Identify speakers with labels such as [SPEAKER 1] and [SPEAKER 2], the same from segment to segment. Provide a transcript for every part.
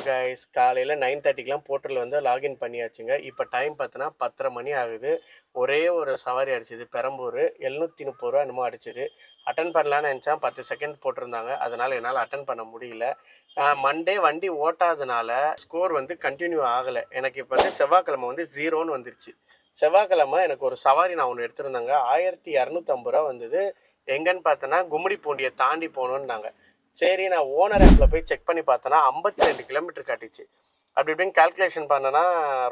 [SPEAKER 1] Guys, காலையில் 9:30க்கெலாம் portal வந்து login பண்ணியாச்சுங்க. இப்போ டைம் பார்த்தோன்னா 10:30 மணி ஆகுது. ஒரே ஒரு சவாரி அடிச்சுது பெரம்பூர், 730 ரூபா என்னமோ அடிச்சுது. அட்டன் பண்ணலான்னு நினச்சேன், 10 செகண்ட் போட்டிருந்தாங்க. அதனால் என்னால் அட்டன் பண்ண முடியல. மண்டே வண்டி ஓட்டாதனால ஸ்கோர் வந்து கண்டினியூ ஆகலை. எனக்கு இப்போ வந்து செவ்வாய்க்கிழமை வந்து 0ன்னு வந்துருச்சு. செவ்வாய்க்கிழமை எனக்கு ஒரு சவாரி நான் ஒன்று எடுத்திருந்தேங்க. 1250 ரூபா வந்தது. எங்கன்னு பார்த்தோன்னா கும்மிடி பூண்டியை தாண்டி போகணுன்னாங்க. சரி, நான் ஓனர் ஆப்பில் போய் செக் பண்ணி பார்த்தேன்னா 52 கிலோமீட்டர் காட்டிச்சு. அப்படி இப்படின்னு கால்குலேஷன் பண்ணேன்னா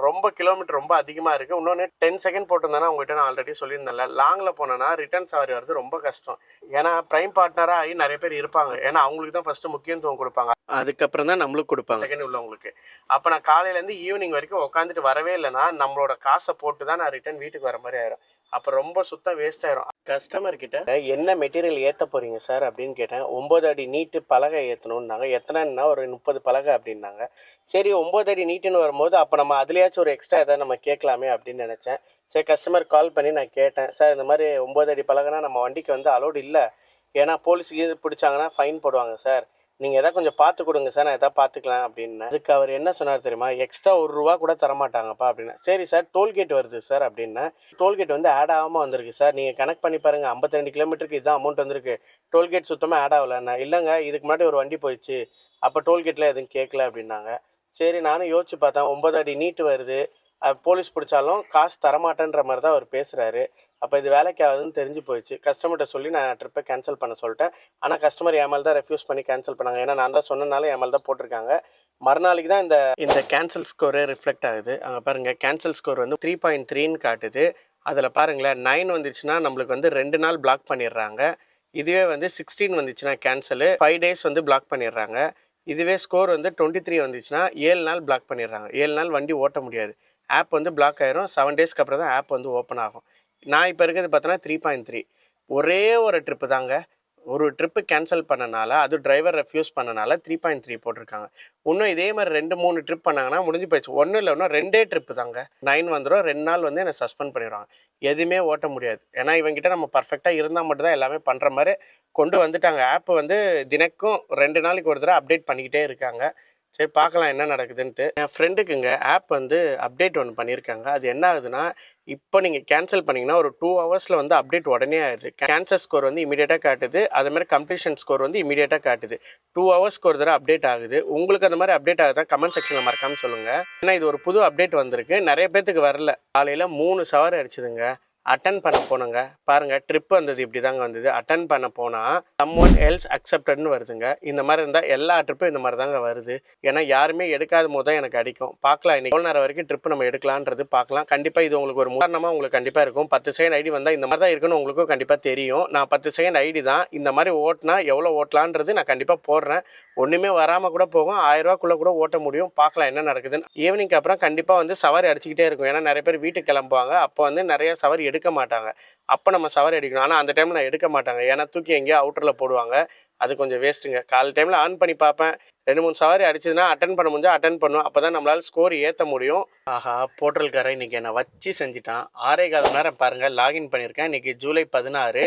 [SPEAKER 1] ரொம்ப கிலோமீட்டர் ரொம்ப அதிகமாக இருக்குது. இன்னொன்று 10 செகண்ட் போட்டிருந்தேன்னா உங்கள்கிட்ட நான் ஆல்ரெடி சொல்லியிருந்தேன்ல, லாங்கில் போனேன்னா ரிட்டர்ன் சவாரி வர்றது ரொம்ப கஷ்டம். ஏன்னா ப்ரைம் பார்ட்னராக ஆகி நிறைய பேர் இருப்பாங்க. ஏன்னா அவங்களுக்கு தான் ஃபஸ்ட்டு முக்கியத்துவம் கொடுப்பாங்க, அதுக்கப்புறம் தான் நம்மளுக்கு கொடுப்பாங்க செகண்ட் உள்ளவங்களுக்கு. அப்போ நான் காலையிலேருந்து ஈவினிங் வரைக்கும் உட்காந்துட்டு வரவே இல்லைன்னா நம்மளோட காசை போட்டு தான் நான் ரிட்டர்ன் வீட்டுக்கு வர மாதிரி ஆயிரும். அப்போ ரொம்ப சுத்தம் வேஸ்ட் ஆயிரும். கஸ்டமர் கிட்ட என்ன மெட்டீரியல் ஏற்ற போகிறீங்க சார் அப்படின்னு கேட்டேன். 9 அடி நீட்டு பலகை ஏற்றணுன்னாங்க. எத்தனைன்னா ஒரு 30 பலகை அப்படின்னாங்க. சரி, 9 அடி நீட்டுன்னு வரும்போது அப்போ நம்ம அதுலேயாச்சும் ஒரு எக்ஸ்ட்ரா எதாவது நம்ம கேட்கலாமே அப்படின்னு நினச்சேன். சரி, கஸ்டமர் கால் பண்ணி நான் கேட்டேன், சார் இந்த மாதிரி 9 அடி பலகைனா நம்ம வண்டிக்கு வந்து அலோடு இல்லை, ஏன்னா போலீஸுக்கு இது பிடிச்சாங்கன்னா ஃபைன் போடுவாங்க சார், நீங்கள் எதாவது கொஞ்சம் பார்த்து கொடுங்க சார், நான் எதாவது பார்த்துக்கலாம் அப்படின்னு. அதுக்கு அவர் என்ன சொன்னார் தெரியுமா, எக்ஸ்ட்ரா ₹1 கூட தரமாட்டாங்கப்பா அப்படின்னு. சரி சார், டோல்கேட் வருது சார் அப்படின்னா. டோல்கேட் வந்து ஆட் ஆகாமல் வந்திருக்கு சார், நீங்கள் கனெக்ட் பண்ணி பாருங்கள், 52 கிலோமீட்டருக்கு இதுதான் அமௌண்ட் வந்திருக்கு, டோல்கேட் சுத்தமாக ஆட் ஆகலைண்ணா. இல்லைங்க, இதுக்கு முன்னாடி ஒரு வண்டி போயிடுச்சு, அப்போ டோல்கேட்டில் எதுவும் கேட்கல அப்படின்னாங்க. சரி, நானும் யோசிச்சு பார்த்தேன், 9 அடி நீட்டு வருது, போலீஸ் பிடிச்சாலும் காசு தரமாட்டேன்ற மாதிரி தான் அவர் பேசுகிறாரு. அப்போ இது வேலைக்கு ஆகுதுன்னு தெரிஞ்சு போயிடுச்சு. கஸ்டமர்கிட்ட சொல்லி நான் ட்ரிப்பை கேன்சல் பண்ண சொல்லிட்டேன். ஆனால் கஸ்டமர் என் மேலே தான் ரெஃப்யூஸ் பண்ணி கேன்சல் பண்ணாங்க. ஏன்னா நான் தான் சொன்னனால என் மேலே தான் போட்டிருக்காங்க. மறுநாளைக்கு தான் இந்த கேன்சல் ஸ்கோரே ரிஃப்ளெக்ட் ஆகுது. அங்கே பாருங்கள், கேன்சல் ஸ்கோர் வந்து 3.3ன்னு காட்டுது. அதில் பாருங்களேன், 9 வந்துச்சுன்னா நம்மளுக்கு வந்து 2 நாள் பிளாக் பண்ணிடுறாங்க. இதுவே வந்து 16 வந்துச்சுன்னா கேன்சலு 5 டேஸ் வந்து பிளாக் பண்ணிடுறாங்க. இதுவே ஸ்கோர் வந்து 23 வந்துச்சுன்னா 7 நாள் பிளாக் பண்ணிடுறாங்க. 7 நாள் வண்டி ஓட்ட முடியாது, ஆப் வந்து பிளாக் ஆயிரும். 7 டேஸ்க்கு அப்புறம் தான் ஆப் வந்து ஓப்பன் ஆகும். நான் இப்போ இருக்கிறது பார்த்தோன்னா 3.3. ஒரே ஒரு ட்ரிப்பு தாங்க, ஒரு ட்ரிப்பு கேன்சல் பண்ணனால, அது டிரைவர் ரெஃப்யூஸ் பண்ணனால 3.3 போட்டிருக்காங்க. இன்னும் இதே மாதிரி 2-3 ட்ரிப் பண்ணாங்கன்னா முடிஞ்சு போயிடுச்சு. ஒன்றும் இல்லை, இன்னும் 2 ட்ரிப்பு தாங்க, 9 வந்துடும். 2 நாள் வந்து என்னை சஸ்பெண்ட் பண்ணிடுவாங்க, எதுவுமே ஓட்ட முடியாது. ஏன்னா இவங்ககிட்ட நம்ம பர்ஃபெக்டாக இருந்தால் மட்டும் தான் எல்லாமே பண்ணுற மாதிரி கொண்டு வந்துட்டாங்க. ஆப் வந்து தினக்கும் 2 நாளைக்கு ஒரு தடவை அப்டேட் பண்ணிக்கிட்டே இருக்காங்க. சரி, பார்க்கலாம் என்ன நடக்குதுன்ட்டு. என் ஃப்ரெண்டுக்குங்க ஆப் வந்து அப்டேட் ஒன்று பண்ணியிருக்காங்க. அது என்ன ஆகுதுன்னா, இப்போ நீங்கள் கேன்சல் பண்ணிங்கன்னா ஒரு 2 ஹவர்ஸில் வந்து அப்டேட் உடனே ஆயிடுது. கேன்சல் ஸ்கோர் வந்து இமீடியட்டாக காட்டுது, அதேமாதிரி கம்ப்ளீஷன் ஸ்கோர் வந்து இமீடியட்டாக காட்டுது. 2 ஹவர்ஸ்க்கு ஒரு தடவை அப்டேட் ஆகுது. உங்களுக்கு அந்த மாதிரி அப்டேட் ஆகுதா கமெண்ட் செக்ஷனில் மறக்காமல் சொல்லுங்கள். ஏன்னா இது ஒரு புது அப்டேட் வந்திருக்கு, நிறைய பேர்த்துக்கு வரல. காலையில் 3 சவாரி அடிச்சுதுங்க. அட்டன் பண்ண போனோங்க, பாருங்கள் ட்ரிப் வந்தது இப்படி தாங்க வந்தது. அட்டன் பண்ண போனால் someone else acceptedன்னு வருதுங்க. இந்த மாதிரி இருந்தால் எல்லா ட்ரிப்பும் இந்த மாதிரி தாங்க வருது. ஏன்னா யாருமே எடுக்காத போது தான் எனக்கு அடிக்கும். பார்க்கலாம், இன்னைக்கு எவ்வளோ நேரம் வரைக்கும் ட்ரிப்பு நம்ம எடுக்கலான்றது பார்க்கலாம். கண்டிப்பாக இது உங்களுக்கு ஒரு உதாரணமாக உங்களுக்கு கண்டிப்பாக இருக்கும். 10 செகண்ட் ஐடி வந்தால் இந்த மாதிரி தான் இருக்குன்னு உங்களுக்கும் கண்டிப்பாக தெரியும். நான் 10 செகண்ட் ஐடி தான், இந்த மாதிரி ஓட்டினா எவ்வளோ ஓட்டலான்றது நான் கண்டிப்பாக போடுறேன். ஒன்றுமே வராமல் கூட போகும், 1000 ரூபாக்குள்ளே கூட ஓட்ட முடியும். பார்க்கலாம் என்ன நடக்குதுன்னு. ஈவினிங்க்கு அப்புறம் கண்டிப்பாக வந்து சவாரி அடிச்சுக்கிட்டே இருக்கும். ஏன்னா நிறைய பேர் வீட்டுக்கு கிளம்புவாங்க, அப்போ வந்து நிறைய சவாரி எடுக்க மாட்டாங்க. அப்போ நம்ம சவாரி அடிக்கணும். ஆனால் அந்த டைமில் நான் எடுக்க மாட்டாங்க, ஏன்னா தூக்கி எங்கேயோ அவுட்டரில் போடுவாங்க. அது கொஞ்சம் வேஸ்ட்டுங்க. காலை டைமில் ஆன் பண்ணி பார்ப்பேன், 2-3 சவாரி அடிச்சதுன்னா அட்டன் பண்ண முடிஞ்சால் அட்டன் பண்ணுவோம். அப்போ தான் நம்மளால் ஸ்கோர் ஏற்ற முடியும். ஆஹா, போர்ட்டல்காரன் இன்றைக்கி என்னை வச்சு செஞ்சுட்டான். 6.25 மணி நேரம் பாருங்கள் லாகின் பண்ணியிருக்கேன். இன்றைக்கி ஜூலை 16.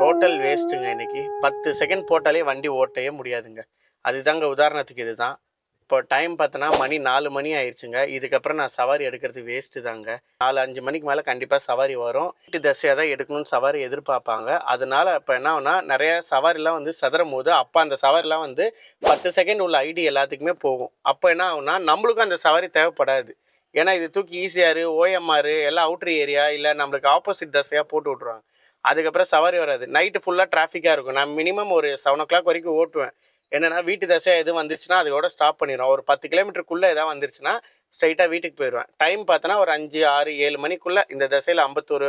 [SPEAKER 1] டோட்டல் வேஸ்ட்டுங்க. இன்றைக்கி 10 செகண்ட் போட்டாலே வண்டி ஓட்டவே முடியாதுங்க. அதுதாங்க உதாரணத்துக்கு இது தான். இப்போ டைம் பார்த்தோன்னா மணி 4 மணி ஆயிடுச்சுங்க. இதுக்கப்புறம் நான் சவாரி எடுக்கிறது வேஸ்ட்டு தாங்க. 4-5 மணிக்கு மேலே கண்டிப்பாக சவாரி வரும். வீட்டு தசையாக தான் எடுக்கணும்னு சவாரி எதிர்பார்ப்பாங்க. அதனால் இப்போ என்ன ஆகுனா, நிறையா சவாரிலாம் வந்து சதுரும் போது அப்போ அந்த சவாரிலாம் வந்து 10 செகண்ட் உள்ள ஐடி எல்லாத்துக்குமே போகும். அப்போ என்ன ஆகுனா, நம்மளுக்கும் அந்த சவாரி தேவைப்படாது. ஏன்னா இது தூக்கி ஈசிஆர், ஓஎம்ஆர் எல்லாம் அவுட்ரு ஏரியா இல்லை நம்மளுக்கு ஆப்போசிட் தசையாக போட்டு விட்ருவாங்க. அதுக்கப்புறம் சவாரி வராது. நைட்டு ஃபுல்லாக டிராஃபிக்காக இருக்கும். நான் மினிமம் ஒரு 7 o'clock வரைக்கும் ஓட்டுவேன். என்னென்னா வீட்டு தசையாக எதுவும் வந்துருச்சுன்னா அதோட ஸ்டாப் பண்ணிடுவோம். ஒரு 10 கிலோமீட்டருக்குள்ளே எதாவது வந்துருச்சுன்னா ஸ்ட்ரைட்டாக வீட்டுக்கு போயிடுவேன். டைம் பார்த்தோன்னா ஒரு 5, 6, 7 மணிக்குள்ளே இந்த தசையில் அம்பத்தூர்,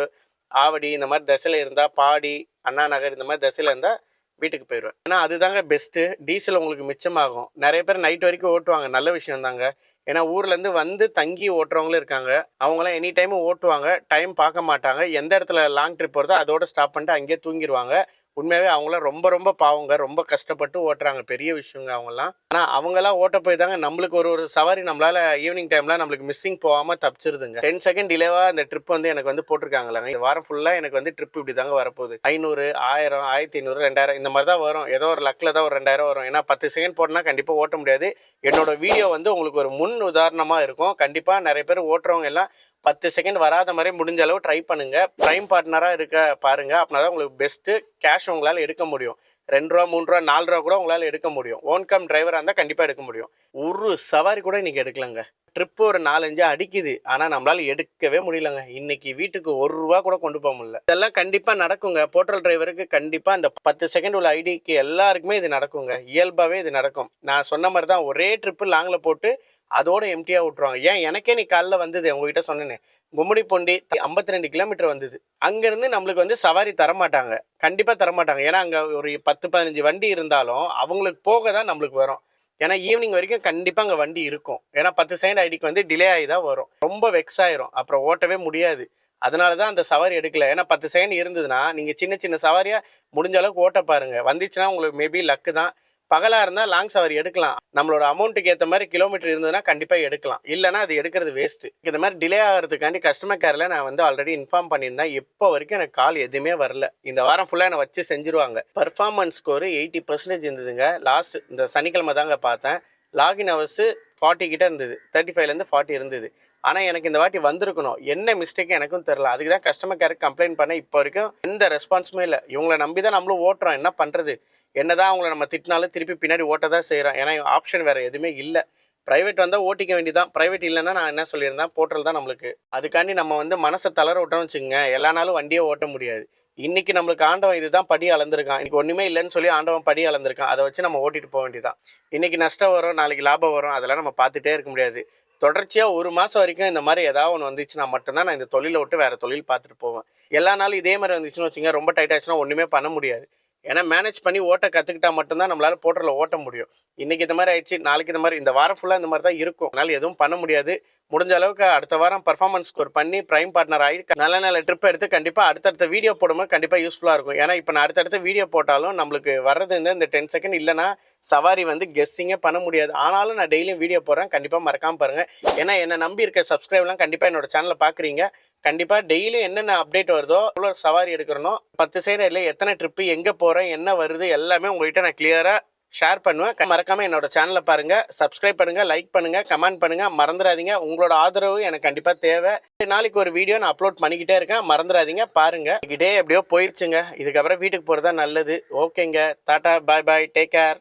[SPEAKER 1] ஆவடி இந்த மாதிரி தசையில் இருந்தால், பாடி, அண்ணா நகர் இந்த மாதிரி தசையில் இருந்தால் வீட்டுக்கு போயிடுவேன். ஏன்னா அதுதாங்க பெஸ்ட்டு. டீசல் உங்களுக்கு மிச்சமாகும். நிறைய பேர் நைட் வரைக்கும் ஓட்டுவாங்க, நல்ல விஷயம் தாங்க. ஏன்னா ஊர்லேருந்து வந்து தங்கி ஓட்டுறவங்களும் இருக்காங்க. அவங்களாம் எனி டைமும் ஓட்டுவாங்க, டைம் பார்க்க மாட்டாங்க. எந்த இடத்துல லாங் ட்ரிப் வருதோ அதோட ஸ்டாப் பண்ணிட்டு அங்கேயே தூங்கிடுவாங்க. உண்மையாகவே அவங்களாம் ரொம்ப ரொம்ப பாவங்க. ரொம்ப கஷ்டப்பட்டு ஓட்டுறாங்க. பெரிய விஷயங்க அவங்கலாம். ஆனால் அவங்களாம் ஓட்ட போய் தாங்க நம்மளுக்கு ஒரு சவாரி நம்மளால் ஈவினிங் டைமில் நம்மளுக்கு மிஸ்ஸிங் போகாமல் தப்பிச்சிருதுங்க. 10 செகண்ட் டிலேவாக அந்த ட்ரிப் வந்து எனக்கு வந்து போட்டிருக்காங்களாங்க. இந்த வாரம் ஃபுல்லாக எனக்கு வந்து ட்ரிப் இப்படி தாங்க வரப்போகுது. 500, 1000, 1500, 2000 இந்த மாதிரி தான் வரும். ஏதோ ஒரு லக்கில் தான் ஒரு 2000 வரும். ஏன்னா 10 செகண்ட் போட்டோன்னா கண்டிப்பாக ஓட்ட முடியாது. என்னோட வீடியோ வந்து உங்களுக்கு ஒரு முன் உதாரணமாக இருக்கும். கண்டிப்பாக நிறைய பேர் ஓட்டுறவங்க எல்லாம் 10 செகண்ட் வராத மாதிரி முடிஞ்ச அளவு ட்ரை பண்ணுங்க. பிரைம் பார்ட்னராக இருக்க பாருங்க. அப்படின்னா தான் உங்களுக்கு பெஸ்ட்டு கேஷ் உங்களால் எடுக்க முடியும். 2 ரூபா, 3 ரூபா, 4 ரூபா கூட உங்களால் எடுக்க முடியும். ஓன் கம் டிரைவராக இருந்தால் கண்டிப்பாக எடுக்க முடியும். ஒரு சவாரி கூட இன்னைக்கு எடுக்கலங்க. ட்ரிப்பு ஒரு 4-5 அடிக்குது. ஆனால் நம்மளால எடுக்கவே முடியலங்க. இன்னைக்கு வீட்டுக்கு 1 ரூபா கூட கொண்டு போக முடியல. இதெல்லாம் கண்டிப்பாக நடக்குங்க. போர்ட்டல் டிரைவருக்கு கண்டிப்பாக அந்த 10 செகண்ட் உள்ள ஐடிக்கு எல்லாருக்குமே இது நடக்குங்க. இயல்பாகவே இது நடக்கும். நான் சொன்ன மாதிரி தான் ஒரே ட்ரிப்பு லாங்கில் போட்டு அதோட எம்டியாக விட்டுருவாங்க. ஏன் எனக்கே நீ காலைல வந்தது உங்ககிட்ட சொன்னேனே, கும்மிடிப்பூண்டி 52 கிலோமீட்டர் வந்தது. அங்கேருந்து நம்மளுக்கு வந்து சவாரி தரமாட்டாங்க. கண்டிப்பாக தரமாட்டாங்க. ஏன்னா அங்கே ஒரு 10-15 வண்டி இருந்தாலும் அவங்களுக்கு போக தான் நம்மளுக்கு வரும். ஏன்னா ஈவினிங் வரைக்கும் கண்டிப்பாக அங்கே வண்டி இருக்கும். ஏன்னா 10 செகண்ட் ஐடிக்கு வந்து டிலே ஆகி தான் வரும். ரொம்ப வெக்ஸ் ஆயிரும். அப்புறம் ஓட்டவே முடியாது. அதனால தான் அந்த சவாரி எடுக்கல. ஏன்னா 10 செகண்ட் இருந்ததுன்னா நீங்கள் சின்ன சின்ன சவாரியாக முடிஞ்ச அளவுக்கு ஓட்ட பாருங்க. வந்துச்சுன்னா உங்களுக்கு மேபி லக்கு தான். பகலாக இருந்தால் லாங் சவாரி எடுக்கலாம். நம்மளோட அமௌண்ட்டுக்கு ஏற்ற மாதிரி கிலோமீட்டர் இருந்ததுன்னா கண்டிப்பாக எடுக்கலாம். இல்லைனா அது எடுக்கிறது வேஸ்ட்டு. இந்த மாதிரி டிலே ஆகிறதுக்காண்டி கஸ்டமர் கேரில் நான் வந்து ஆல்ரெடி இன்ஃபார்ம் பண்ணியிருந்தேன். இப்போ வரைக்கும் எனக்கு கால் எதுவுமே வரல. இந்த வாரம் ஃபுல்லாக என்னை வச்சு செஞ்சுருவாங்க. பர்ஃபார்மன்ஸ் ஸ்கோரு 80% இருந்ததுங்க. லாஸ்ட் இந்த சனிக்கிழமை தாங்க பார்த்தேன். லாகின் ஹவர்ஸு 40 கிட்ட இருந்தது. 35லேருந்து 40 இருந்தது. ஆனால் எனக்கு இந்த வாட்டி வந்திருக்கணும். என்ன மிஸ்டேக் எனக்கும் தெரில. அதுக்கு தான் கஸ்டமர் கேருக்கு கம்ப்ளைண்ட் பண்ணேன். இப்போ வரைக்கும் எந்த ரெஸ்பான்ஸுமே இல்லை. இவங்களை நம்பி தான் நம்மளும் ஓட்டுறோம். என்ன பண்ணுறது? என்னதான் அவங்கள நம்ம திட்டினாலும் திருப்பி பின்னாடி ஓட்ட தான் செய்கிறோம். ஏன்னா ஆப்ஷன் வேறு எதுவுமே இல்லை. ப்ரைவேட் வந்தால் ஓட்டிக்க வேண்டியதான். ப்ரைவேட் இல்லைன்னா நான் என்ன சொல்லியிருந்தேன், போர்ட்டல் தான் நம்மளுக்கு. அதுக்காண்டி நம்ம வந்து மனசை தளர விட்டோம்னு வச்சுக்கோங்க, எல்லா நாளும் வண்டியே ஓட்ட முடியாது. இன்னைக்கு நம்மளுக்கு ஆண்டவன் இதுதான் படி அளந்திருக்கான். இன்னைக்கு ஒன்றுமே இல்லைன்னு சொல்லி ஆண்டவன் படி அளந்திருக்கான். அதை வச்சு நம்ம ஓட்டிட்டு போக வேண்டியதான். இன்னைக்கு நஷ்டம் வரும், நாளைக்கு லாபம் வரும், அதெல்லாம் நம்ம பார்த்துட்டே இருக்க முடியாது. தொடர்ச்சியாக 1 மாதம் வரைக்கும் இந்த மாதிரி ஏதாவது ஒன்று வந்துச்சுன்னா மட்டும்தான் நான் இந்த தொழிலை விட்டு வேறு தொழில் பார்த்துட்டு போவேன். எல்லா நாளும் இதே மாதிரி வந்துச்சுன்னு வச்சுங்க, ரொம்ப டைட் ஆச்சுன்னா ஒன்றுமே பண்ண முடியாது. ஏன்னா மேனேஜ் பண்ணி ஓட்ட கற்றுக்கிட்டா மட்டும்தான் நம்மளால் போர்ட்டலில் ஓட்ட முடியும். இன்றைக்கி இந்த மாதிரி ஆயிடுச்சு, நாளைக்கு இந்த மாதிரி, இந்த வாரம் ஃபுல்லாக இந்த மாதிரி தான் இருக்கும். அதனால் எதுவும் பண்ண முடியாது. முடிஞ்ச அளவுக்கு அடுத்த வாரம் பர்ஃபார்மன்ஸ் ஸ்கோர் பண்ணி பிரைம் பார்ட்னர் ஆகி நல்ல நல்ல ட்ரிப் எடுத்து கண்டிப்பாக அடுத்தடுத்த வீடியோ போடும்போது கண்டிப்பாக யூஸ்ஃபுல்லாக இருக்கும். ஏன்னா இப்போ நான் அடுத்தடுத்த வீடியோ போட்டாலும் நம்மளுக்கு வர்றது இந்த 10 செகண்ட் இல்லைனா சவாரி வந்து கெஸ்ஸிங்கே பண்ண முடியாது. ஆனாலும் நான் டெய்லியும் வீடியோ போடுறேன். கண்டிப்பாக மறக்காமல் பாருங்கள். ஏன்னா என்னை நம்பி இருக்க சப்ஸ்கிரைப்லாம் கண்டிப்பாக என்னோட சேனலை பார்க்குறீங்க. கண்டிப்பாக டெய்லியும் என்னென்ன அப்டேட் வருதோ, எவ்வளோ சவாரி எடுக்கிறனோ, 10 சைடு இல்லை எத்தனை ட்ரிப்பு, எங்கே போகிறேன், என்ன வருது, எல்லாமே உங்கள்கிட்ட நான் கிளியராக ஷேர் பண்ணுவேன். மறக்காமல் என்னோட சேனலை பாருங்கள், சப்ஸ்கிரைப் பண்ணுங்கள், லைக் பண்ணுங்கள், கமெண்ட் பண்ணுங்கள், மறந்துடாதீங்க. உங்களோட ஆதரவு எனக்கு கண்டிப்பாக தேவை. நாளைக்கு ஒரு வீடியோ நான் அப்லோட் பண்ணிக்கிட்டே இருக்கேன், மறந்துடாதீங்க, பாருங்கள். இன்னைக்கு டே எப்படியோ போயிடுச்சுங்க. இதுக்கப்புறம் வீட்டுக்கு போகிறது தான் நல்லது. ஓகேங்க, டாட்டா, பாய் பாய், டேக் கேர்.